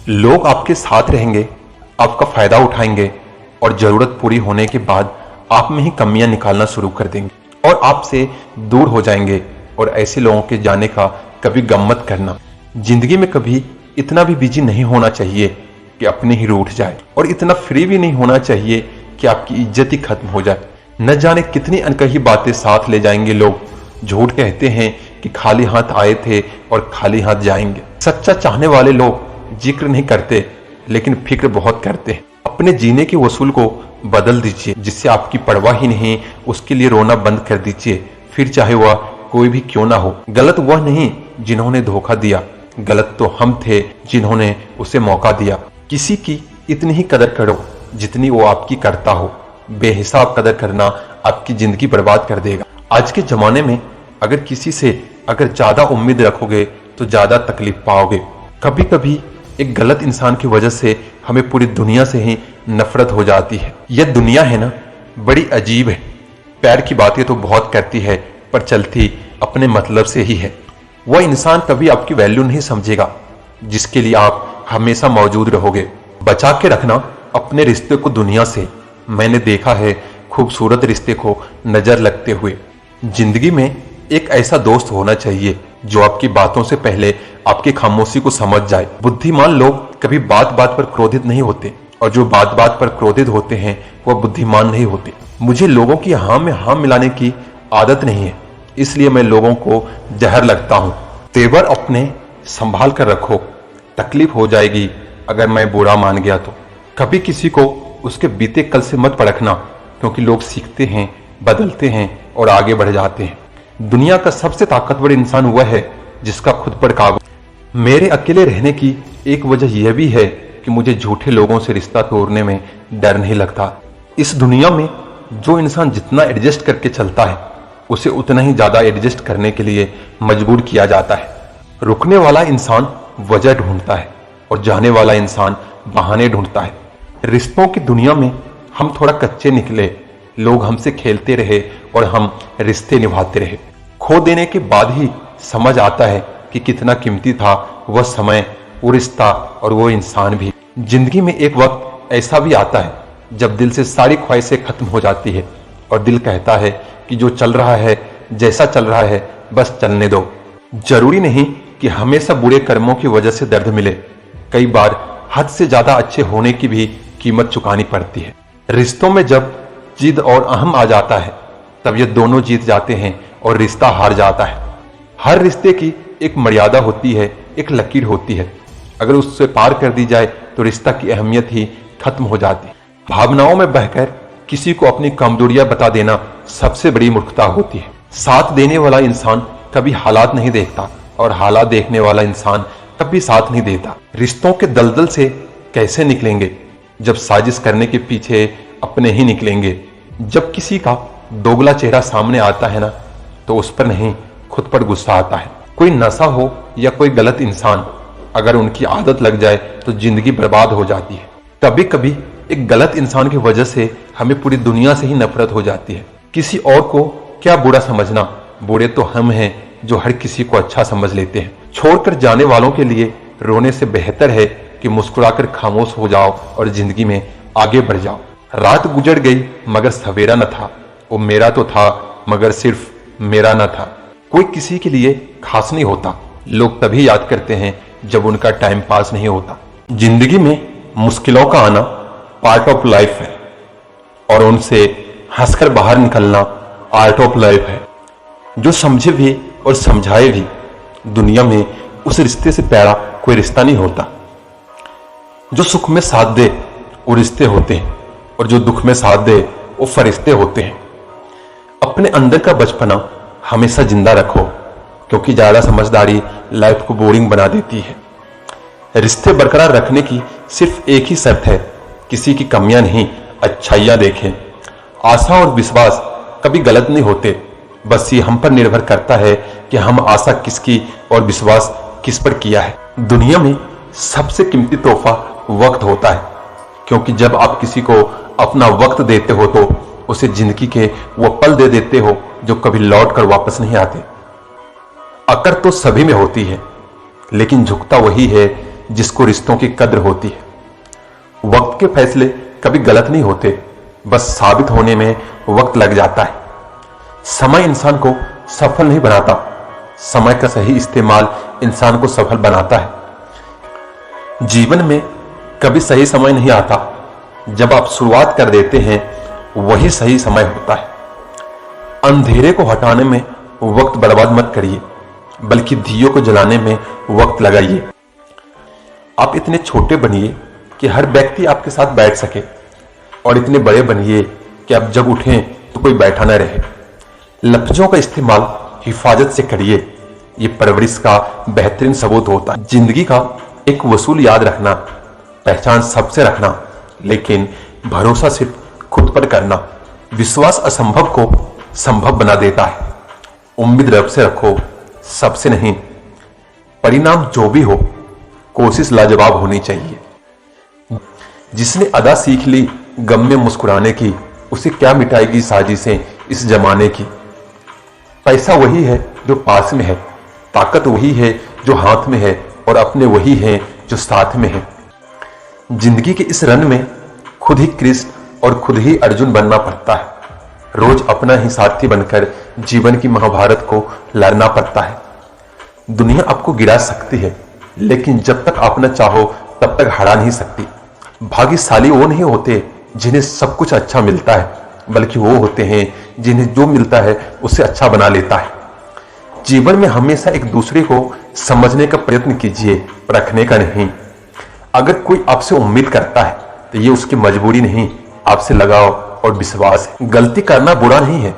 लोग आपके साथ रहेंगे, आपका फायदा उठाएंगे और जरूरत पूरी होने के बाद आप में ही कमियां निकालना शुरू कर देंगे और आपसे दूर हो जाएंगे। और ऐसे लोगों के जाने का कभी गम मत करना। जिंदगी में कभी इतना भी बिजी नहीं होना चाहिए कि अपने ही रूठ जाए, और इतना फ्री भी नहीं होना चाहिए कि आपकी इज्जत ही खत्म हो जाए। न जाने कितनी अनकही बातें साथ ले जाएंगे लोग। झूठ कहते हैं कि खाली हाथ आए थे और खाली हाथ जाएंगे। सच्चा चाहने वाले लोग जिक्र नहीं करते लेकिन फिक्र बहुत करते हैं। अपने जीने के वसूल को बदल दीजिए। जिससे आपकी परवाह ही नहीं उसके लिए रोना बंद कर दीजिए, फिर चाहे वह कोई भी क्यों ना हो। गलत वह नहीं जिन्होंने धोखा दिया, गलत तो हम थे जिन्होंने उसे मौका दिया। किसी की इतनी ही कदर करो जितनी वो आपकी करता हो। बेहिसाब कदर करना आपकी जिंदगी बर्बाद कर देगा। आज के जमाने में अगर किसी से ज्यादा उम्मीद रखोगे तो ज्यादा तकलीफ पाओगे। कभी कभी एक गलत इंसान की वजह से हमें पूरी दुनिया से ही नफरत हो जाती है। यह दुनिया है ना, बड़ी अजीब है। प्यार की बातें तो बहुत करती है पर चलती अपने मतलब से ही है। वह इंसान कभी आपकी वैल्यू नहीं समझेगा जिसके लिए आप हमेशा मौजूद रहोगे। बचा के रखना अपने रिश्ते को दुनिया से। मैंने देखा है खूबसूरत रिश्ते को नजर लगते हुए। जिंदगी में एक ऐसा दोस्त होना चाहिए जो आपकी बातों से पहले आपकी खामोशी को समझ जाए। बुद्धिमान लोग कभी बात बात पर क्रोधित नहीं होते, और जो बात बात पर क्रोधित होते हैं वह बुद्धिमान नहीं होते। मुझे लोगों की हाँ में हाँ मिलाने की आदत नहीं है, इसलिए मैं लोगों को जहर लगता हूँ। तेवर अपने संभाल कर रखो, तकलीफ हो जाएगी अगर मैं बुरा मान गया तो। कभी किसी को उसके बीते कल से मत परखना, क्योंकि लोग सीखते हैं, बदलते हैं और आगे बढ़ जाते हैं। दुनिया का सबसे ताकतवर इंसान वह है जिसका खुद पर काबू। मेरे अकेले रहने की एक वजह यह भी है कि मुझे झूठे लोगों से रिश्ता तोड़ने में डर नहीं लगता। इस दुनिया में जो इंसान जितना एडजस्ट करके चलता है उसे उतना ही ज्यादा एडजस्ट करने के लिए मजबूर किया जाता है। रुकने वाला इंसान वजह ढूंढता है और जाने वाला इंसान बहाने ढूंढता है। रिश्तों की दुनिया में हम थोड़ा कच्चे निकले, लोग हमसे खेलते रहे और हम रिश्ते निभाते रहे। खो देने के बाद ही समझ आता है कि कितना कीमती था वह समय, वो रिश्ता और वो इंसान भी। जिंदगी में एक वक्त ऐसा भी आता है जब दिल से सारी ख्वाहिशें खत्म हो जाती है और दिल कहता है कि जो चल रहा है, जैसा चल रहा है, बस चलने दो। जरूरी नहीं कि हमेशा बुरे कर्मों की वजह से दर्द मिले। कई बार हद से ज्यादा अच्छे होने की भी कीमत चुकानी पड़ती है। रिश्तों में जब जिद और अहम आ जाता है तब ये दोनों जीत जाते हैं और रिश्ता हार जाता है। हर रिश्ते की एक मर्यादा होती है, एक लकीर होती है। अगर उससे पार कर दी जाए तो रिश्ता की अहमियत ही खत्म हो जाती है। भावनाओं में बहकर किसी को अपनी कमजोरियां बता देना सबसे बड़ी मूर्खता होती है। साथ देने वाला इंसान कभी हालात नहीं देखता और हालात देखने वाला इंसान कभी साथ नहीं देता। रिश्तों के दलदल से कैसे निकलेंगे जब साजिश करने के पीछे अपने ही निकलेंगे। जब किसी का दोगला चेहरा सामने आता है ना, तो उस पर नहीं खुद पर गुस्सा आता है। कोई नशा हो या कोई गलत इंसान, अगर उनकी आदत लग जाए तो जिंदगी बर्बाद हो जाती है। कभी कभी एक गलत इंसान की वजह से हमें पूरी दुनिया से ही नफरत हो जाती है। किसी और को क्या बुरा समझना, बुरे तो हम हैं जो हर किसी को अच्छा समझ लेते हैं। छोड़कर जाने वालों के लिए रोने से बेहतर है कि मुस्कुराकर खामोश हो जाओ और जिंदगी में आगे बढ़ जाओ। रात गुजर गई मगर सवेरा न था, वो मेरा तो था मगर सिर्फ मेरा न था। कोई किसी के लिए खास नहीं होता, लोग तभी याद करते हैं जब उनका टाइम पास नहीं होता। जिंदगी में मुश्किलों का आना पार्ट ऑफ लाइफ है और उनसे हंसकर बाहर निकलना आर्ट ऑफ लाइफ है। जो समझे भी और समझाए भी, दुनिया में उस रिश्ते से प्यारा कोई रिश्ता नहीं होता। जो सुख में साथ दे वो रिश्ते होते हैं और जो दुख में साथ दे वो फरिश्ते होते हैं। अपने अंदर का बचपना हमेशा जिंदा रखो, क्योंकि ज्यादा समझदारी लाइफ को बोरिंग बना देती है। रिश्ते बरकरार रखने की सिर्फ एक ही शर्त है, किसी की कमियां नहीं अच्छाइयां देखें। आशा और विश्वास कभी गलत नहीं होते, बस ये हम पर निर्भर करता है कि हम आशा किसकी और विश्वास किस पर किया है। दुनिया में सबसे कीमती तोहफा वक्त होता है, क्योंकि जब आप किसी को अपना वक्त देते हो तो उसे जिंदगी के वो पल दे देते हो जो कभी लौट कर वापस नहीं आते। अकड़ तो सभी में होती है, लेकिन झुकता वही है जिसको रिश्तों की कद्र होती है। वक्त के फैसले कभी गलत नहीं होते, बस साबित होने में वक्त लग जाता है। समय इंसान को सफल नहीं बनाता, समय का सही इस्तेमाल इंसान को सफल बनाता है। जीवन में कभी सही समय नहीं आता, जब आप शुरुआत कर देते हैं वही सही समय होता है। अंधेरे को हटाने में वक्त बर्बाद मत करिए, बल्कि दियों को जलाने में वक्त लगाइए। आप इतने छोटे बनिए कि हर व्यक्ति आपके साथ बैठ सके, और इतने बड़े बनिए कि आप जब उठें तो कोई बैठा न रहे। लफ्जों का इस्तेमाल हिफाजत से करिए, ये परवरिश का बेहतरीन सबूत होता है। जिंदगी का एक वसूल याद रखना, पहचान सबसे रखना, लेकिन भरोसा सिर्फ खुद पर करना। विश्वास असंभव को संभव बना देता है। उम्मीद रब से रखो, सबसे नहीं। परिणाम जो भी हो, कोशिश लाजवाब होनी चाहिए। जिसने अदा सीख ली गम में मुस्कुराने की, उसे क्या मिटाएगी साजिशें इस जमाने की। पैसा वही है जो पास में है, ताकत वही है जो हाथ में है, और अपने वही हैं जो साथ में है। जिंदगी के इस रन में खुद ही कृष्ण और खुद ही अर्जुन बनना पड़ता है। रोज अपना ही साथी बनकर जीवन की महाभारत को लड़ना पड़ता है। दुनिया आपको गिरा सकती है, लेकिन जब तक आप न चाहो तब तक हरा नहीं सकती। भाग्यशाली वो नहीं होते जिन्हें सब कुछ अच्छा मिलता है, बल्कि वो होते हैं जिन्हें जो मिलता है उसे अच्छा बना लेता है। जीवन में हमेशा एक दूसरे को समझने का प्रयत्न कीजिए, परखने का नहीं। अगर कोई आपसे उम्मीद करता है तो ये उसकी मजबूरी नहीं, आपसे लगाव और विश्वास है। गलती करना बुरा नहीं है,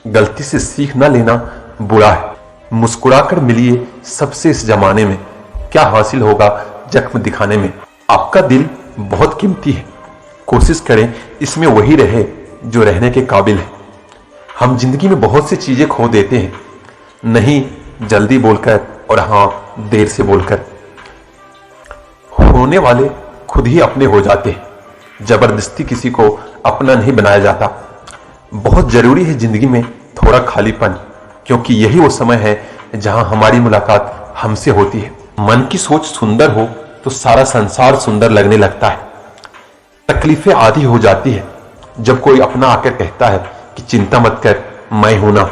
गलती से सीख न लेना बुरा है। मुस्कुराकर मिलिए सबसे इस जमाने में, क्या हासिल होगा जख्म दिखाने में। आपका दिल बहुत कीमती है, कोशिश करें इसमें वही रहे जो रहने के काबिल है। हम जिंदगी में बहुत सी चीजें खो देते हैं, नहीं जल्दी बोलकर और हाँ देर से बोलकर। होने वाले खुद ही अपने हो जाते हैं, जबरदस्ती किसी को अपना नहीं बनाया जाता। बहुत जरूरी है जिंदगी में थोड़ा खालीपन, क्योंकि यही वो समय है जहां हमारी मुलाकात हमसे होती है। मन की सोच सुंदर हो तो सारा संसार सुंदर लगने लगता है। तकलीफें आधी हो जाती है जब कोई अपना आकर कहता है कि चिंता मत कर, मैं हूं ना।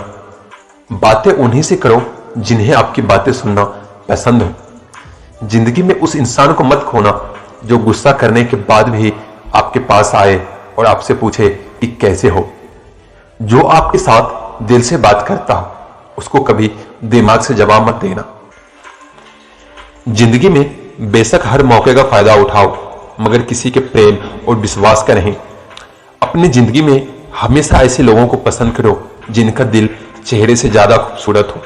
बातें उन्हीं से करो जिन्हें आपकी बातें सुनना पसंद हो। जिंदगी में उस इंसान को मत खोना जो गुस्सा करने के बाद भी आपके पास आए और आपसे पूछे कि कैसे हो। जो आपके साथ दिल से बात करता हो उसको कभी दिमाग से जवाब मत देना। जिंदगी में बेशक हर मौके का फायदा उठाओ, मगर किसी के प्रेम और विश्वास का नहीं। अपनी जिंदगी में हमेशा ऐसे लोगों को पसंद करो जिनका दिल चेहरे से ज्यादा खूबसूरत हो।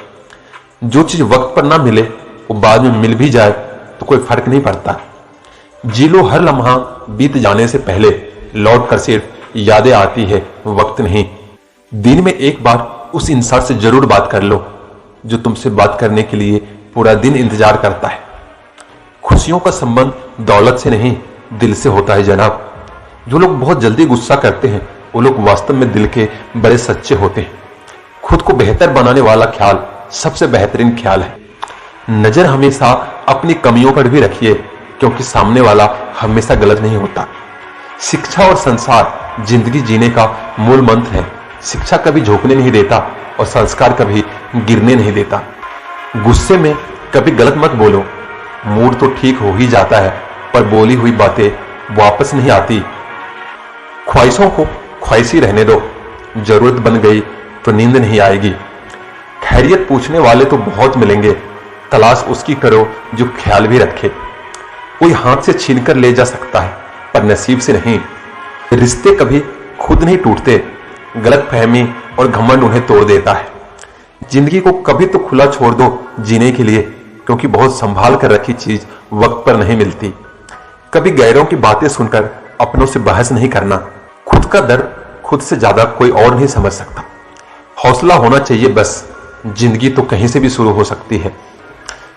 जो चीज वक्त पर ना मिले वो बाद में मिल भी जाए तो कोई फर्क नहीं पड़ता। जी लो हर लम्हा, बीत जाने से पहले लौट कर सिर्फ यादें आती है, वक्त नहीं। दिन में एक बार उस इंसान से जरूर बात कर लो जो तुमसे बात करने के लिए पूरा दिन इंतजार करता है। खुशियों का संबंध दौलत से नहीं, दिल से होता है जनाब। जो लोग बहुत जल्दी गुस्सा करते हैं वो लोग वास्तव में दिल के बड़े सच्चे होते हैं। खुद को बेहतर बनाने वाला ख्याल सबसे बेहतरीन ख्याल है। नजर हमेशा अपनी कमियों पर भी रखिए, क्योंकि सामने वाला हमेशा गलत नहीं होता। शिक्षा और संसार जिंदगी जीने का मूल मंत्र है। शिक्षा कभी झोंकने नहीं देता और संस्कार कभी गिरने नहीं देता। गुस्से में कभी गलत मत बोलो, मूड तो ठीक हो ही जाता है पर बोली हुई बातें वापस नहीं आती। ख्वाहिशों को ख्वाहिशी रहने दो, जरूरत बन गई तो नींद नहीं आएगी। खैरियत पूछने वाले तो बहुत मिलेंगे, तलाश उसकी करो जो ख्याल भी रखे। कोई हाथ से छीन कर ले जा सकता है पर नसीब से नहीं। रिश्ते कभी खुद नहीं टूटते, गलतफहमी और घमंड उन्हें तोड़ देता है। जिंदगी को कभी तो खुला छोड़ दो जीने के लिए, क्योंकि बहुत संभाल कर रखी चीज वक्त पर नहीं मिलती। कभी गैरों की बातें सुनकर अपनों से बहस नहीं करना। खुद का दर्द खुद से ज्यादा कोई और नहीं समझ सकता। हौसला होना चाहिए बस, जिंदगी तो कहीं से भी शुरू हो सकती है।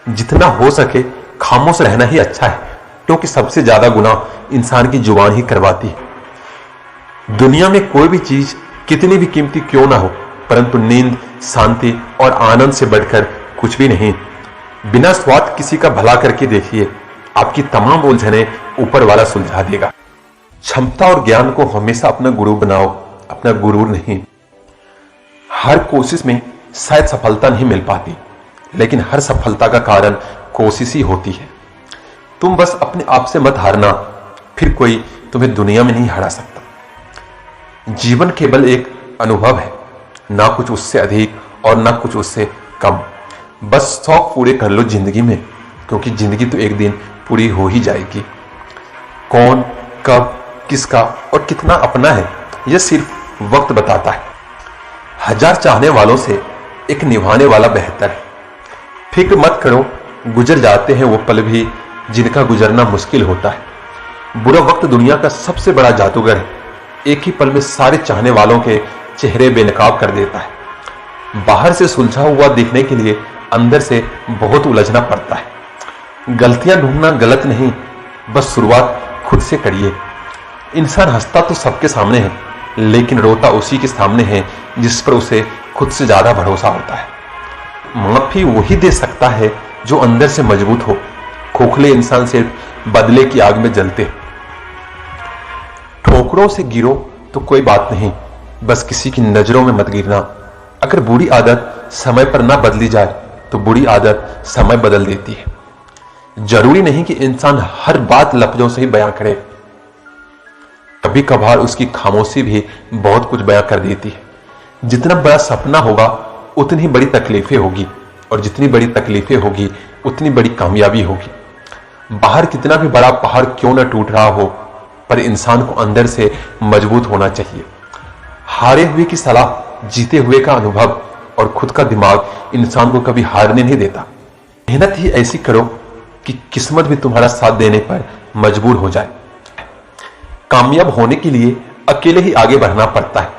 जितना हो सके खामोश रहना ही अच्छा है, क्योंकि सबसे ज्यादा गुनाह इंसान की जुबान ही करवाती है। दुनिया में कोई भी चीज कितनी भी कीमती क्यों ना हो, परंतु नींद, शांति और आनंद से बढ़कर कुछ भी नहीं। बिना स्वार्थ किसी का भला करके देखिए, आपकी तमाम उलझनें ऊपर वाला सुलझा देगा। क्षमता और ज्ञान को हमेशा अपना गुरु बनाओ, अपना गुरूर नहीं। हर कोशिश में शायद सफलता नहीं मिल पाती, लेकिन हर सफलता का कारण कोशिश ही होती है। तुम बस अपने आप से मत हारना, फिर कोई तुम्हें दुनिया में नहीं हरा सकता। जीवन केवल एक अनुभव है, ना कुछ उससे अधिक और ना कुछ उससे कम। बस शौक पूरे कर लो जिंदगी में, क्योंकि जिंदगी तो एक दिन पूरी हो ही जाएगी। कौन, कब, किसका और कितना अपना है, यह सिर्फ वक्त बताता है। हजार चाहने वालों से एक निभाने वाला बेहतर है। फिक्र मत करो, गुजर जाते हैं वो पल भी जिनका गुजरना मुश्किल होता है। बुरा वक्त दुनिया का सबसे बड़ा जादूगर है, एक ही पल में सारे चाहने वालों के चेहरे बेनकाब कर देता है। बाहर से सुलझा हुआ दिखने के लिए अंदर से बहुत उलझना पड़ता है। गलतियां ढूंढना गलत नहीं, बस शुरुआत खुद से करिए। इंसान हंसता तो सबके सामने है, लेकिन रोता उसी के सामने है जिस पर उसे खुद से ज्यादा भरोसा होता है। माफी वही दे सकता है जो अंदर से मजबूत हो। खोखले इंसान सिर्फ बदले की आग में जलते। ठोकरों से गिरो तो कोई बात नहीं, बस किसी की नजरों में मत गिरना। अगर बुरी आदत समय पर ना बदली जाए तो बुरी आदत समय बदल देती है। जरूरी नहीं कि इंसान हर बात लफ्जों से ही बयां करे, कभी कभार उसकी खामोशी भी बहुत कुछ बयां कर देती है। जितना बड़ा सपना होगा उतनी बड़ी तकलीफें होगी, और जितनी बड़ी तकलीफें होगी उतनी बड़ी कामयाबी होगी। बाहर कितना भी बड़ा पहाड़ क्यों ना टूट रहा हो, पर इंसान को अंदर से मजबूत होना चाहिए। हारे हुए की सलाह, जीते हुए का अनुभव और खुद का दिमाग इंसान को कभी हारने नहीं देता। मेहनत ही ऐसी करो कि किस्मत भी तुम्हारा साथ देने पर मजबूर हो जाए। कामयाब होने के लिए अकेले ही आगे बढ़ना पड़ता है।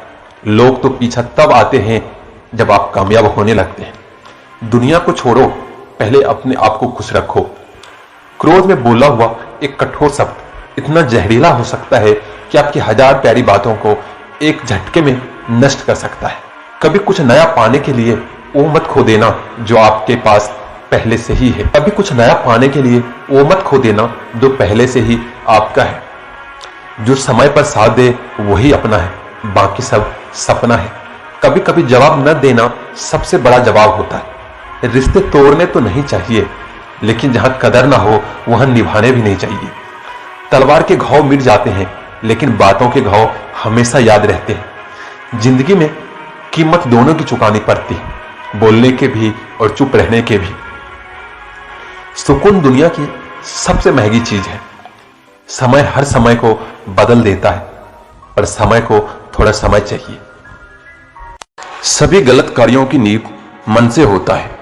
लोग तो पीछा तब आते हैं जब आप कामयाब होने लगते हैं। दुनिया को छोड़ो, पहले अपने आप को खुश रखो। क्रोध में बोला हुआ एक कठोर शब्द इतना जहरीला हो सकता है कि आपकी हजार प्यारी बातों को एक झटके में नष्ट कर सकता है। कभी कुछ नया पाने के लिए वो मत खो देना जो आपके पास पहले से ही है। कभी कुछ नया पाने के लिए वो मत खो देना जो पहले से ही आपका है। जो समय पर साथ दे वही अपना है, बाकी सब सपना है। कभी कभी जवाब न देना सबसे बड़ा जवाब होता है। रिश्ते तोड़ने तो नहीं चाहिए, लेकिन जहां कदर ना हो वहां निभाने भी नहीं चाहिए। तलवार के घाव मिट जाते हैं, लेकिन बातों के घाव हमेशा याद रहते हैं। जिंदगी में कीमत दोनों की चुकानी पड़ती है, बोलने के भी और चुप रहने के भी। सुकून दुनिया की सबसे महंगी चीज है। समय हर समय को बदल देता है, पर समय को थोड़ा समय चाहिए। सभी गलत कार्यों की नींव मन से होता है।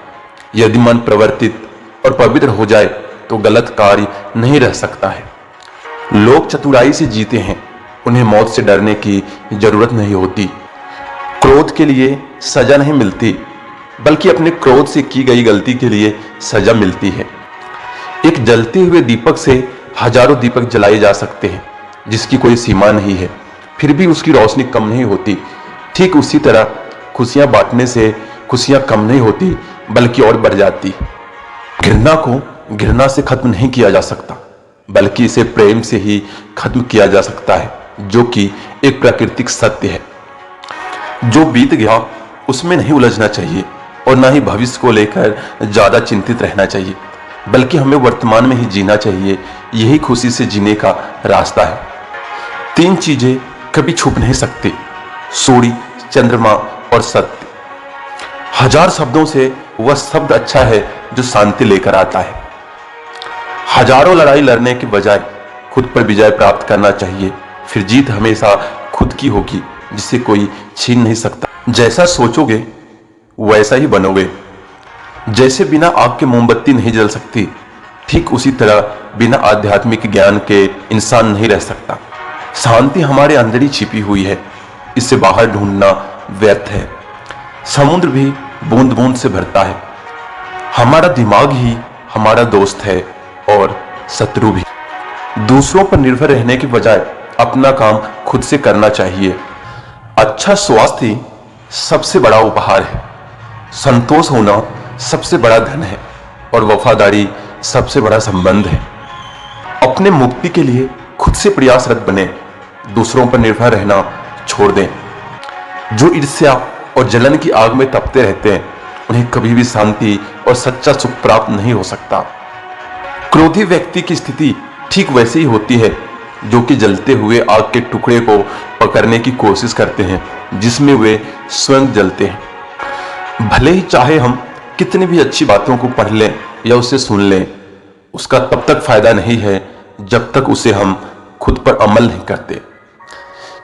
यदि मन प्रवर्तित और पवित्र हो जाए तो गलत कार्य नहीं रह सकता है। लोग चतुराई से जीते हैं, उन्हें मौत से डरने की जरूरत नहीं होती। क्रोध के लिए सजा नहीं मिलती, बल्कि अपने क्रोध से की गई गलती के लिए सजा मिलती है। एक जलते हुए दीपक से हजारों दीपक जलाए जा सकते हैं, जिसकी कोई सीमा नहीं है, फिर भी उसकी रोशनी कम नहीं होती। ठीक उसी तरह खुशियां बांटने से खुशियां कम नहीं होती, बल्कि और बढ़ जाती। घृणा को घृणा से खत्म नहीं किया जा सकता, बल्कि इसे प्रेम से ही खत्म किया जा सकता है, जो कि एक प्राकृतिक सत्य है। जो बीत गया उसमें नहीं उलझना चाहिए, और ना ही भविष्य को लेकर ज्यादा चिंतित रहना चाहिए, बल्कि हमें वर्तमान में ही जीना चाहिए। यही खुशी से जीने का रास्ता है। तीन चीजें कभी छुप नहीं सकती: सूर्य, चंद्रमा और सत्य। हजार शब्दों से वह शब्द अच्छा है जो शांति लेकर आता है। हजारों लड़ाई लड़ने के बजाय खुद पर विजय प्राप्त करना चाहिए, फिर जीत हमेशा खुद की होगी, जिसे कोई छीन नहीं सकता। जैसा सोचोगे वैसा ही बनोगे। जैसे बिना आग के मोमबत्ती नहीं जल सकती, ठीक उसी तरह बिना आध्यात्मिक ज्ञान के इंसान नहीं रह सकता। शांति हमारे अंदर ही छिपी हुई है, इसे बाहर ढूंढना व्यर्थ है। समुद्र भी बूंद बूंद से भरता है। हमारा दिमाग ही हमारा दोस्त है और शत्रु भी। दूसरों पर निर्भर रहने के बजाय अपना काम खुद से करना चाहिए। अच्छा स्वास्थ्य ही सबसे बड़ा उपहार है। संतोष होना सबसे बड़ा धन है, और वफादारी सबसे बड़ा संबंध है। अपने मुक्ति के लिए खुद से प्रयासरत बने, दूसरों पर निर्भर रहना छोड़ दें। जो ईर्ष्या और जलन की आग में तपते रहते हैं उन्हें कभी भी शांति और सच्चा सुख प्राप्त नहीं हो सकता। क्रोधी व्यक्ति की स्थिति ठीक वैसे ही होती है जो कि जलते हुए आग के टुकड़े को पकड़ने की कोशिश करते हैं जिसमें वे स्वयं जलते हैं। भले ही चाहे हम कितनी भी अच्छी बातों को पढ़ लें या उसे सुन लें, उसका तब तक फायदा नहीं है जब तक उसे हम खुद पर अमल नहीं करते।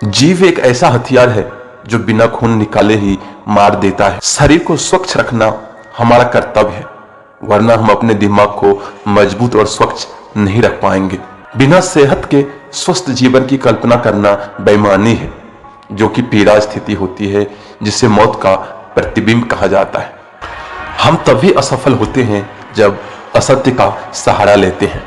जीव एक ऐसा हथियार है जो बिना खून निकाले ही मार देता है। शरीर को स्वच्छ रखना हमारा कर्तव्य है, वरना हम अपने दिमाग को मजबूत और स्वच्छ नहीं रख पाएंगे। बिना सेहत के स्वस्थ जीवन की कल्पना करना बेईमानी है, जो कि पीड़ा स्थिति होती है जिसे मौत का प्रतिबिंब कहा जाता है। हम तभी असफल होते हैं जब असत्य का सहारा लेते हैं।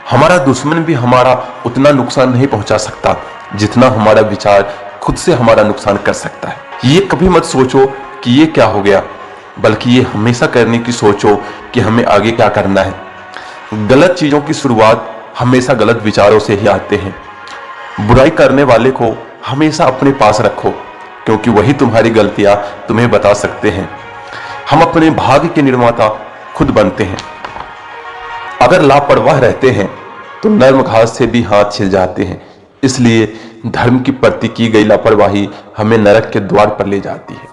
हमारा दुश्मन भी हमारा उतना नुकसान नहीं पहुंचा सकता जितना हमारा विचार खुद से हमारा नुकसान कर सकता है। ये कभी मत सोचो कि ये क्या हो गया, बल्कि ये हमेशा करने की सोचो कि हमें आगे क्या करना है। गलत चीजों की शुरुआत हमेशा गलत विचारों से ही आते हैं। बुराई करने वाले को हमेशा अपने पास रखो, क्योंकि वही तुम्हारी गलतियां तुम्हें बता सकते हैं। हम अपने भाग्य के निर्माता खुद बनते हैं। अगर लापरवाह रहते हैं तो नर्म घास से भी हाथ छिल जाते हैं। इसलिए धर्म की प्रति की गई लापरवाही हमें नरक के द्वार पर ले जाती है।